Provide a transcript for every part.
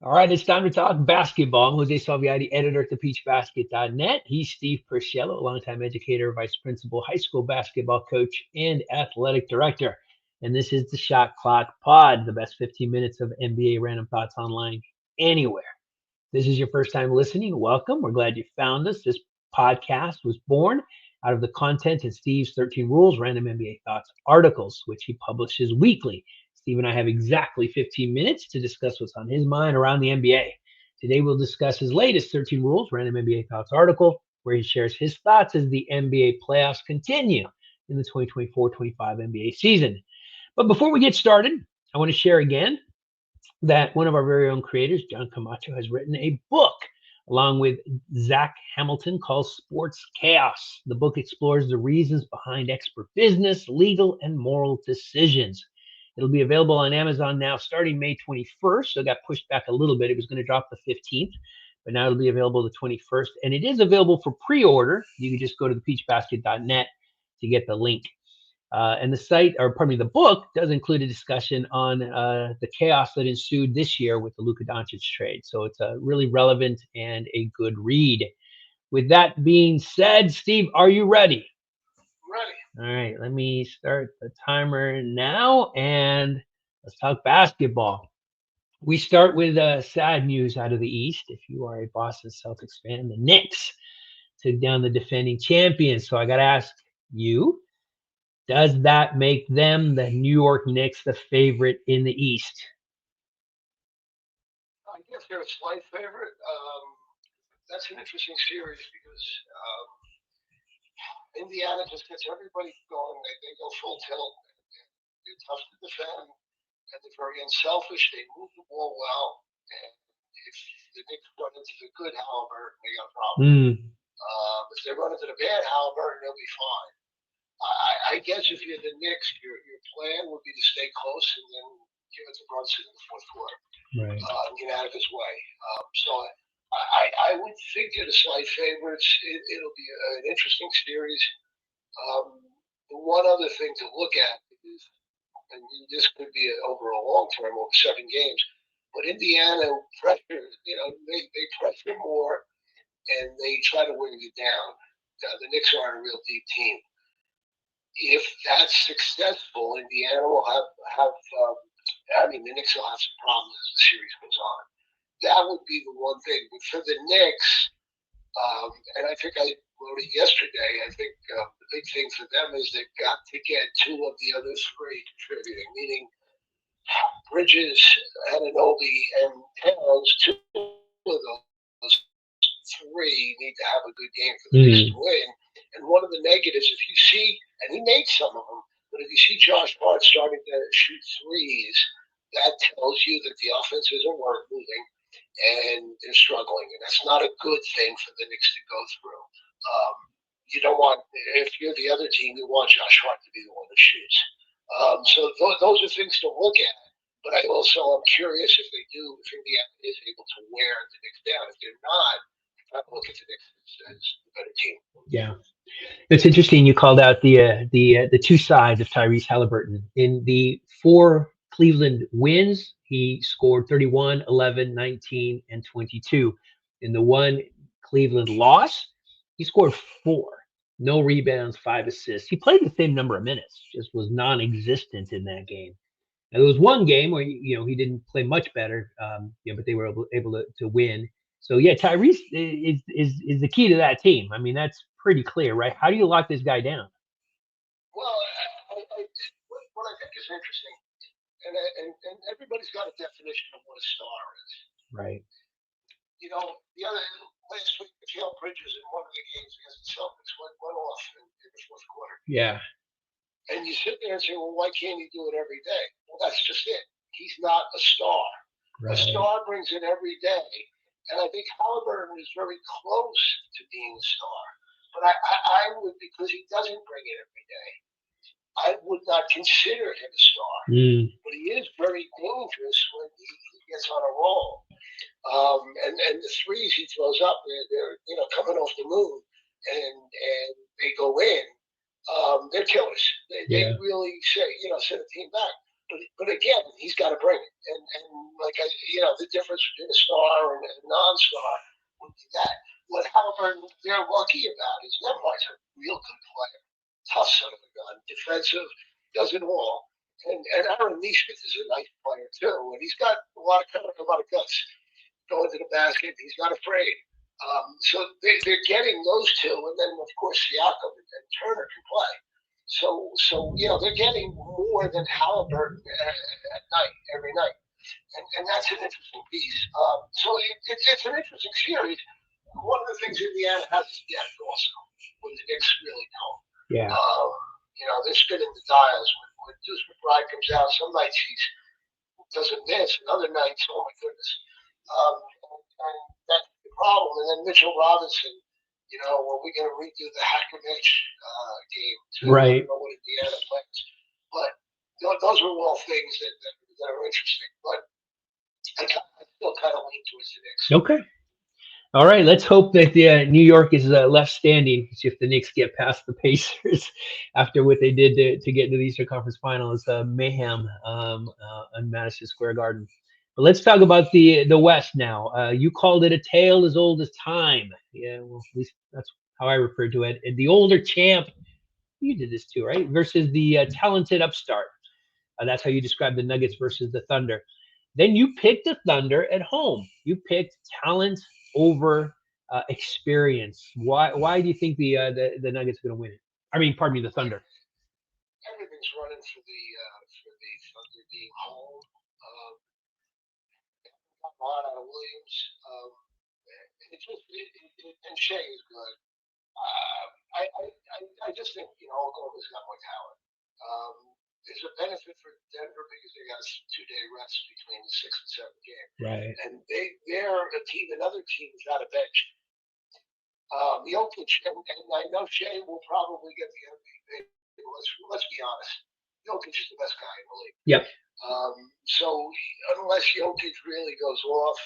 All right, it's time to talk basketball. I'm Jose Salviati, editor at thepeachbasket.net. He's Steve Purciello, a longtime educator, vice principal, high school basketball coach, and athletic director. And this is the Shot Clock Pod, the best 15 minutes of NBA random thoughts online anywhere. This is your first time listening. Welcome. We're glad you found us. This podcast was born out of the content in Steve's 13 Rules Random NBA Thoughts articles, which he publishes weekly. Steve and I have exactly 15 minutes to discuss what's on his mind around the NBA. Today, we'll discuss his latest 13 Rules Random NBA Thoughts article, where he shares his thoughts as the NBA playoffs continue in the 2024-25 NBA season. But before we get started, I want to share again that one of our very own creators, John Camacho, has written a book along with Zach Hamilton called Sports Chaos. The book explores the reasons behind expert business, legal, and moral decisions. It'll be available on Amazon now starting May 21st. So it got pushed back a little bit. It was going to drop the 15th, but now it'll be available the 21st. And it is available for pre-order. You can just go to thepeachbasket.net to get the link. And the site, or pardon me, the book does include a discussion on the chaos that ensued this year with the Luka Dončić trade. So it's a really relevant and a good read. With that being said, Steve, are you ready? Ready. All right, let me start the timer now and let's talk basketball. We start with sad news out of the East. If you are a Boston Celtics fan, the Knicks took down the defending champions. So I got to ask you, does that make them, the New York Knicks, the favorite in the East? I guess they're a slight favorite. That's an interesting series because Indiana just gets everybody going. They go full tilt. They're tough to defend, and they're very unselfish. They move the ball well. And if the Knicks run into the good Halliburton, they got a problem. If they run into the bad Halliburton, they'll be fine. I guess if you're the Knicks, your plan would be to stay close and then give it to Brunson in the fourth quarter. Right. Get out of his way. So I would think they're the slight favorites. It'll be an interesting series. The one other thing to look at is, and this could be over a long term, over 7 games, but Indiana pressure, they pressure more and they try to wear you down. The Knicks aren't a real deep team. If that's successful, Indiana will have the Knicks will have some problems as the series goes on. That would be the one thing. But for the Knicks, and I think I wrote it yesterday, I think the big thing for them is they've got to get two of the other three contributing, meaning Bridges, Anunoby, and Towns. Two of those three need to have a good game for the Knicks to win. And one of the negatives, if you see, and he made some of them, but if you see Josh Hart starting to shoot threes, that tells you that the offense isn't moving and they're struggling. And that's not a good thing for the Knicks to go through. You don't want, if you're the other team, you want Josh Hart to be the one that shoots. Those are things to look at. But I'm curious if they do, if Indiana is able to wear the Knicks down. If they're not, I look at the Knicks as the better team. Yeah. It's interesting you called out the two sides of Tyrese Halliburton. In the 4 Cleveland wins, he scored 31, 11, 19, and 22. In the 1 Cleveland loss, he scored 4. No rebounds, 5 assists. He played the same number of minutes, just was non-existent in that game. Now, there was one game where he didn't play much better, but they were able to win. So yeah, Tyrese is the key to that team. I mean, that's pretty clear, right? How do you lock this guy down? Well, what I think is interesting, and everybody's got a definition of what a star is. Right. The other last week, Mikal Bridges in one of the games against the Celtics went off in the fourth quarter. Yeah. And you sit there and say, well, why can't he do it every day? Well, that's just it. He's not a star. Right. A star brings it every day. And I think Halliburton is very close to being a star. But I would, because he doesn't bring it every day, I would not consider him a star. But he is very dangerous when he gets on a roll. And the threes he throws up, they're coming off the moon, and they go in. They're killers. They really set a team back. But again, he's got to bring it. And the difference between a star and a non-star would be that. What Halliburton they're lucky about is Nembhard's a real good player, tough son of a gun, defensive, does it all. And Aaron Nesmith is a nice player too, and he's got a lot of guts. Going to the basket, he's not afraid. So they're getting those two, and then of course Siakam and Turner can play. So they're getting more than Halliburton at night every night, and that's an interesting piece. So it's an interesting series. One of the things Indiana has is depth also, when the Knicks really don't. Yeah. They're spinning the dials. When Deuce McBride comes out, some nights he doesn't miss, and other nights, oh my goodness. And that's the problem. And then Mitchell Robinson, are we going to redo the Hacker-Mitch game too? Right. I don't know what Indiana plays. But those are all things that are interesting. But I still kind of lean towards the Knicks. Okay. All right. Let's hope that New York is left standing if the Knicks get past the Pacers after what they did to get into the Eastern Conference Finals. Mayhem on Madison Square Garden. But let's talk about the West now. You called it a tale as old as time. Yeah, well, at least that's how I refer to it. And the older champ, you did this too, right? Versus the talented upstart. That's how you describe the Nuggets versus the Thunder. Then you picked the Thunder at home. You picked talent over experience. Why do you think the Nuggets are going to win it? I mean, pardon me, the Thunder. Everything's running for the Thunder being home. A lot out of Williams. And Shea is good. I just think Oklahoma's got more talent. There's a benefit for Denver because they got a 2-day rest between the 6th and 7th game. Right. And they're a team. Another team without a bench. Jokic, and I know Shea will probably get the MVP. Let's be honest. Jokic is the best guy in the league. Yep. So unless Jokic really goes off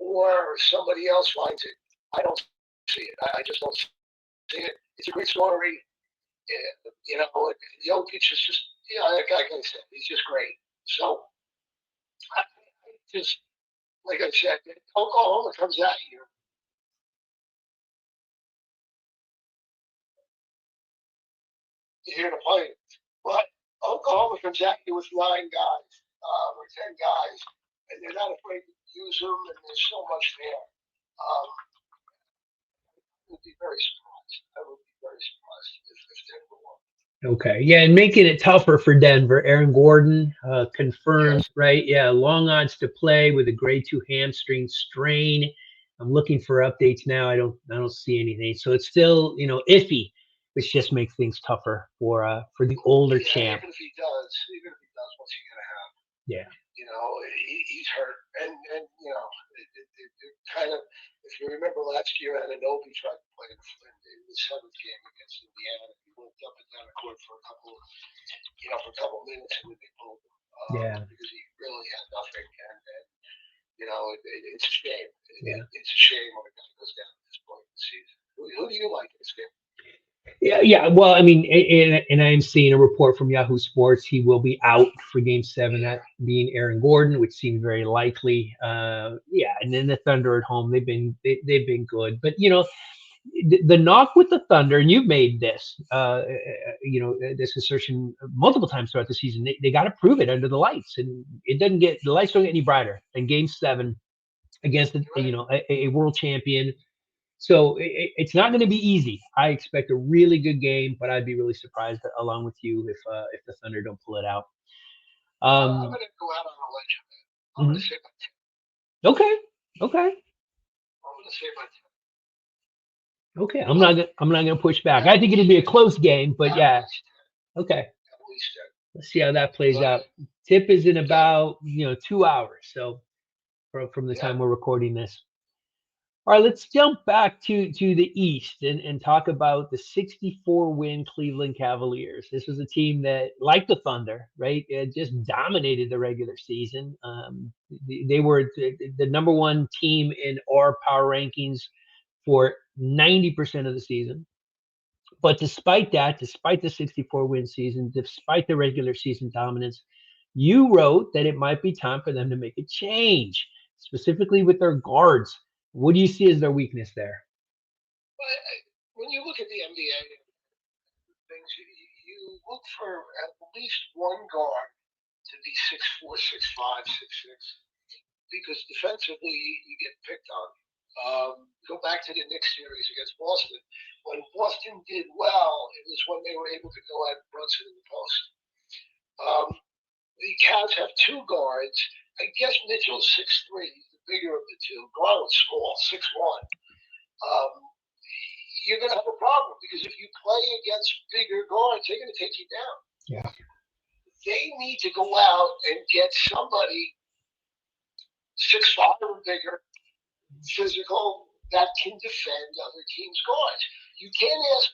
or somebody else finds it, I don't see it. I just don't see it. It's a great story. Jokic is just, like I said, he's just great. So I just, like I said, Oklahoma comes at you. You're here to play it. But Oklahoma comes at you with 9 guys or 10 guys, and they're not afraid to use them, and there's so much there. I would be very surprised. If Denver won. Okay. Yeah, and making it tougher for Denver. Aaron Gordon confirmed, Yes. right? Yeah, long odds to play with a grade 2 hamstring strain. I'm looking for updates now. I don't see anything. So it's still, iffy, which just makes things tougher for the older champ. Even if he does, what's he gonna have? Yeah. He's hurt, and it kind of. If you remember last year, Anunoby tried to play in the 7th game against Indiana. He went up and down the court for a couple minutes, and then they pulled him because he really had nothing. And it's a shame. It's a shame when a guy goes down at this point in the season. Who do you like in this game? Yeah. Well, I mean, and I'm seeing a report from Yahoo Sports. He will be out for Game 7. That being Aaron Gordon, which seems very likely. And then the Thunder at home, they've been good. But the knock with the Thunder, and you've made this, this assertion multiple times throughout the season. They got to prove it under the lights, and the lights don't get any brighter than Game 7 against a world champion. So it's not going to be easy. I expect a really good game, but I'd be really surprised, along with you, if the Thunder don't pull it out. I'm going to go out on a ledge of it. I'm going to say by 10. Okay. I'm going to say by 10. Okay. I'm not going to push back. I think it'll be a close game, but yeah. Okay. At least 10. Let's see how that plays out. Tip is in about 2 hours, so from the time we're recording this. All right, let's jump back to the East and talk about the 64-win Cleveland Cavaliers. This was a team that, like the Thunder, right, just dominated the regular season. They were the number 1 team in our power rankings for 90% of the season. But despite the 64-win season, despite the regular season dominance, You wrote that it might be time for them to make a change, specifically with their guards. What do you see as their weakness there? But when you look at the NBA things, you look for at least one guard to be 6'4", 6'5", 6'6", because defensively you get picked on. Go back to the Knicks series against Boston. When Boston did well, it was when they were able to go at Brunson in the post. The Cavs have two guards. I guess Mitchell's 6'3", he's the bigger of the two. Garland's small, 6'1". You're going to have a problem because if you play against bigger guards, they're going to take you down. Yeah. They need to go out and get somebody 6'5" or bigger, physical, that can defend other teams' guards. You can't ask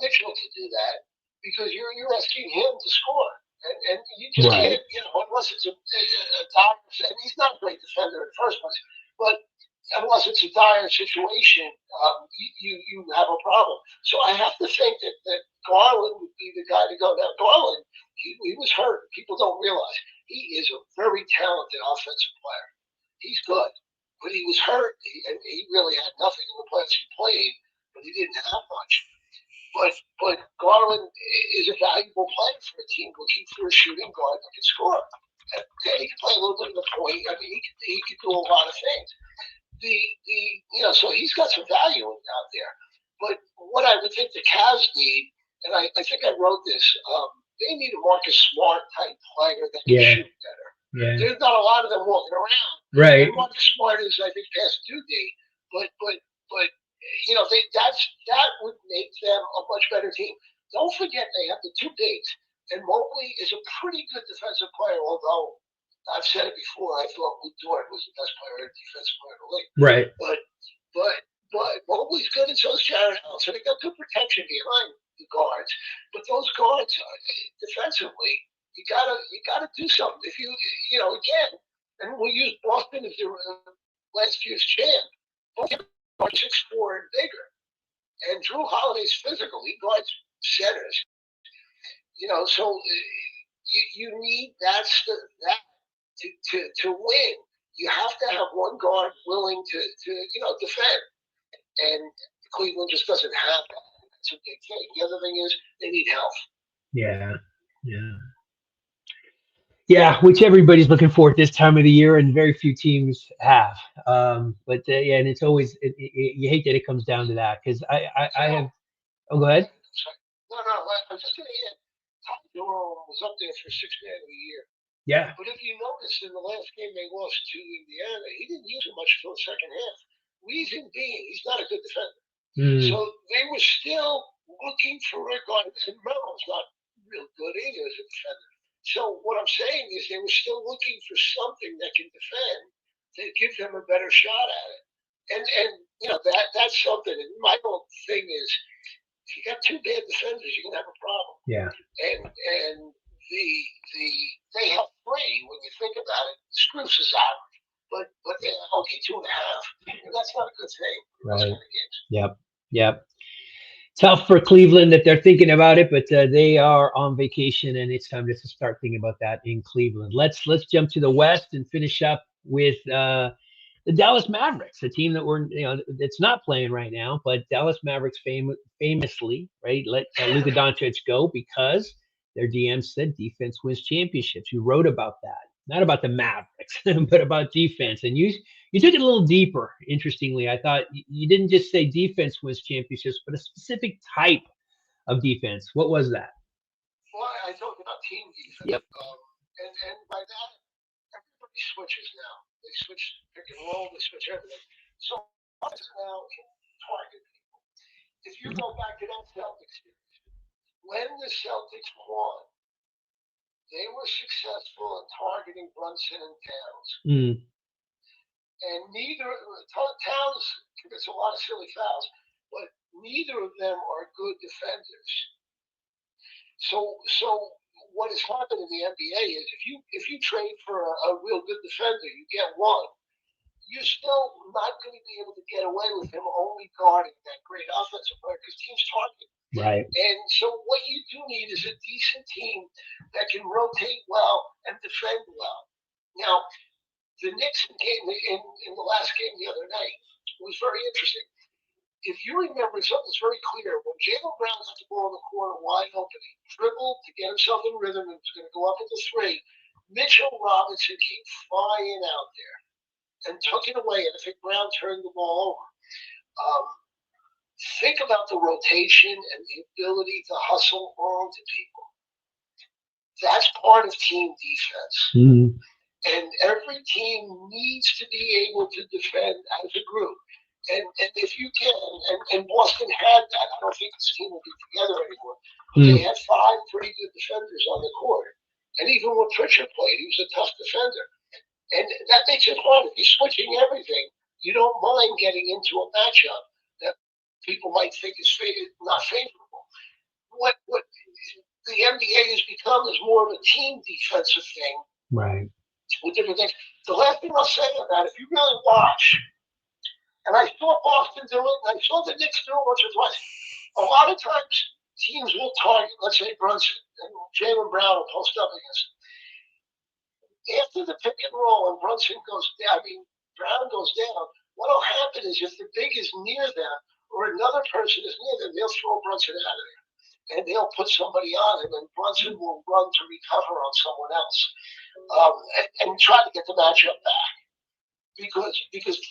Mitchell to do that because you're asking him to score. And you just can't, unless it's a dire, and he's not a great defender in the first place, but unless it's a dire situation, you have a problem. So I have to think that Garland would be the guy to go. Now, Garland, he was hurt. People don't realize he is a very talented offensive player. He's good, but he was hurt, and he really had nothing in the playoffs. He played, but he didn't have much. But Garland is a valuable player for a team looking for a shooting guard that can score. Okay, he can play a little bit of the point. I mean, he could do a lot of things. So he's got some value out there. But what I would think the Cavs need, and I think I wrote this, they need a Marcus Smart type player that can shoot better. Yeah. There's not a lot of them walking around. Right. And Marcus Smart is, I think, past due date. But that would make them a much better team. Don't forget they have the two bigs, and Mobley is a pretty good defensive player. Although I've said it before, I thought Luke Dort was the best player, defensive player in the league. Right. But Mobley's good, and so is Jared Allen. So they got good protection behind the guards. But those guards, defensively, you gotta do something. If again, and we'll use Boston as their last year's champ. Boston are 6'4" and bigger. And Drew Holiday's physical. He guards centers. So you need that to win. You have to have one guard willing to defend. And Cleveland just doesn't have that. That's a big thing. The other thing is they need health. Yeah. Yeah, which everybody's looking for at this time of the year, and very few teams have. And it's always you hate that it comes down to that because I have. Oh, go ahead. No, I'm just going to add. Ty Jerome was up there for Sixth Man of the Year. Yeah. But if you notice in the last game they lost to Indiana, he didn't use it much until the second half. Reason being, he's not a good defender. So they were still looking for a guard. And Merrill's not real good either as a defender. So what I'm saying is they were still looking for something that can defend to give them a better shot at it. And that's something. And my whole thing is, if you got two bad defenders, you're gonna have a problem. Yeah. And they have three when you think about it. Spruce is average, but 2.5. That's not a good thing. Right. Yep. Tough for Cleveland that they're thinking about it, but they are on vacation, and it's time to start thinking about that in Cleveland. Let's jump to the West and finish up with the Dallas Mavericks, a team that that's not playing right now, but Dallas Mavericks famously, right, let Luka Dončić go because their DM said defense wins championships. You wrote about that, not about the Mavericks, but about defense, and you took it a little deeper. Interestingly, I thought you didn't just say defense wins championships, but a specific type of defense. What was that? Well, I talked about team defense. Yep. And by that, everybody switches now. They switch pick and roll. They switch everything. So now can target people. If you go back to that Celtics series, when the Celtics won, they were successful in targeting Brunson and Towns. And Towns commits a lot of silly fouls, but neither of them are good defenders. So what has happened in the NBA is if you trade for a real good defender, you get one. you're still not going to be able to get away with him only guarding that great offensive player because teams target. Right. And so what you do need is a decent team that can rotate well and defend well. Now, the Knicks game in the last game the other night was very interesting. If you remember, something's very clear. When Jaylen Brown got the ball in the corner wide open, he dribbled to get himself in rhythm and was going to go up into three. Mitchell Robinson came flying out there and took it away, and I think Brown turned the ball over. Think about the rotation and the ability to hustle onto people. That's part of team defense. Mm-hmm. And every team needs to be able to defend as a group. And if you can, and Boston had that, I don't think this team will be together anymore. They had 5 pretty good defenders on the court. And even when Pritchard played, he was a tough defender. And that makes it hard. If you're switching everything, you don't mind getting into a matchup that people might think is not favorable. What the NBA has become is more of a team defensive thing. Right. With different things. The last thing I'll say on that, if you really watch, and I saw Boston do it, and I saw the Knicks do it once or twice, a lot of times teams will target, let's say Brunson, and Jaylen Brown will post up against him. After the pick and roll and Brunson goes down, Brown goes down, what will happen is if the big is near them or another person is near them, they'll throw Brunson out of there. And they'll put somebody on him, and Brunson will run to recover on someone else and try to get the matchup back. Because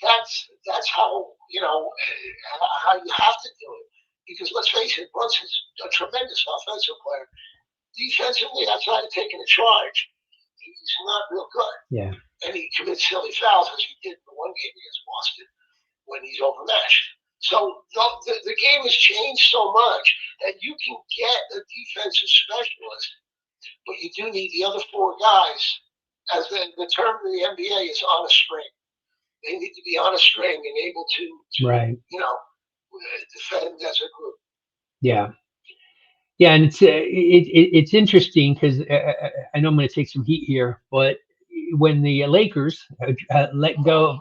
that's how how you have to do it. Because let's face it, Brunson's a tremendous offensive player. Defensively, outside of taking a charge, he's not real good. Yeah. And he commits silly fouls as he did in the one game against Boston when he's overmatched. So the game has changed so much that you can get a defensive specialist, but you do need the other 4 guys, as the term in the NBA is, on a string. They need to be on a string and able to right. Defend as a group. Yeah. Yeah, and it's interesting because I know I'm going to take some heat here, but when the Lakers let go,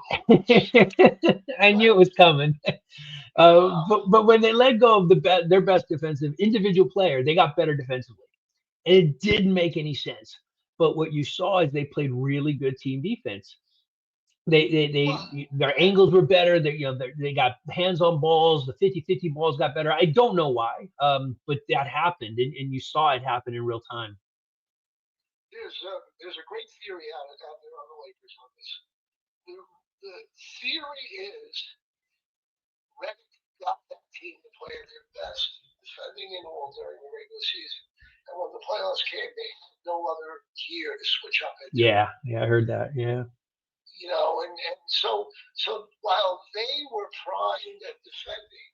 I knew it was coming. But when they let go of their best defensive individual player, they got better defensively. And it didn't make any sense. But what you saw is they played really good team defense. Their angles were better. They got hands on balls. The 50-50 balls got better. I don't know why, but that happened, and you saw it happen in real time. There's a great theory out there on the Lakers on this. The theory is Redick got that team to play their best, defending in all during the regular season. And when the playoffs came, they had no other gear to switch up into. Yeah, I heard that. Yeah. And so while they were primed at defending,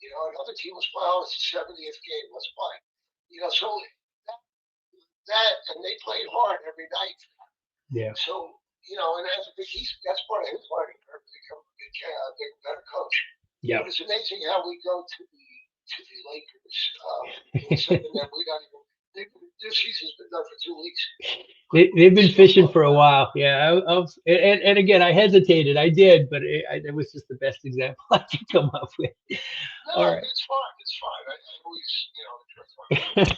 another team was playing, it's the 70th game, let's play. So that and they played hard every night. Yeah. So, and I think that's part of his learning curve to become a big, better coach. Yeah. It's amazing how we go to the Lakers. Something that we don't even. This season's been done for 2 weeks. They've been fishing for a while. Yeah. And again, I hesitated. I did, but it was just the best example I could come up with. No, all right. It's fine. It's fine. I always,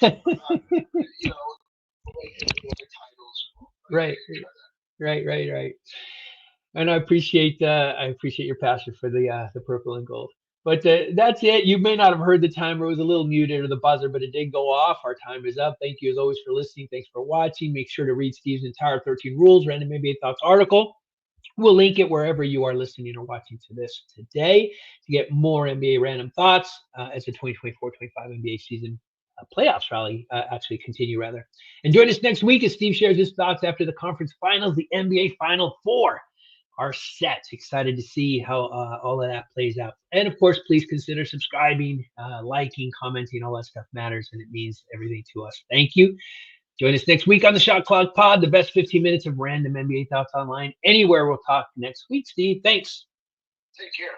the way you get the titles. Right. And I appreciate your passion for the purple and gold. But that's it. You may not have heard the timer. It was a little muted or the buzzer, but it did go off. Our time is up. Thank you as always for listening. Thanks for watching. Make sure to read Steve's entire 13 Rules Random NBA Thoughts article. We'll link it wherever you are listening or watching to this today to get more NBA random thoughts as the 2024-25 NBA season playoffs rally actually continue rather. And join us next week as Steve shares his thoughts after the conference finals, the NBA Final Four. Are set. Excited to see how all of that plays out. And of course, please consider subscribing, liking, commenting. All that stuff matters, and it means everything to us. Thank you. Join us next week on the Shot Clock Pod, the best 15 minutes of random NBA thoughts online. Anywhere we'll talk next week. Steve, thanks. Take care.